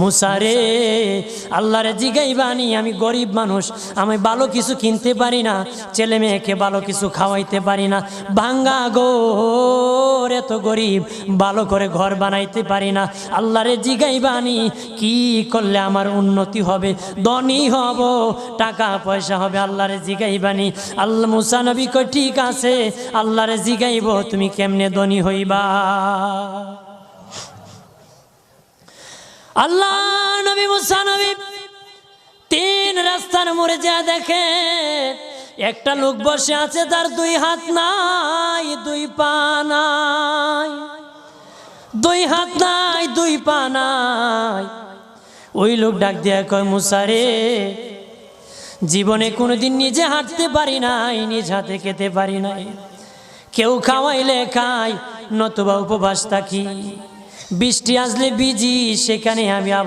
মুসারে আল্লাহরে জিগাইবানি, আমি গরিব মানুষ, আমি ভালো কিছু কিনতে পারি না, ছেলে মেয়েকে ভালো কিছু খাওয়াইতে পারি না, ভাঙ্গা ঘর, এত গরিব, ভালো করে ঘর বানাইতে পারি না। আল্লাহরে জিগাইবানি কি করলে আমার উন্নতি হবে, ধনী হব, টাকা পয়সা হবে। আল্লাহরে জিগাইবানি। আল্লাহ মুসা নবী কই ঠিক আছে, আল্লাহরে জিগাইব তুমি কেমনে ধনী হইবা। আল্লাহ নবী মুসা নবী তিন রাস্তার মোড়ে যা দেখে একটা লোক বসে আছে, তার দুই হাত নাই, দুই পা নাই, দুই হাত নাই, দুই পা নাই। ওই লোক ডাক দিয়া কয়, মুসা রে, জীবনে কোনোদিন নিজে হাঁটতে পারি নাই, নিজ হাতে খেতে পারি নাই, কেউ খাওয়াইলে খাই, নতুবা উপবাস থাকি, বৃষ্টি আসলে ভিজি, সেখানে আমি আবার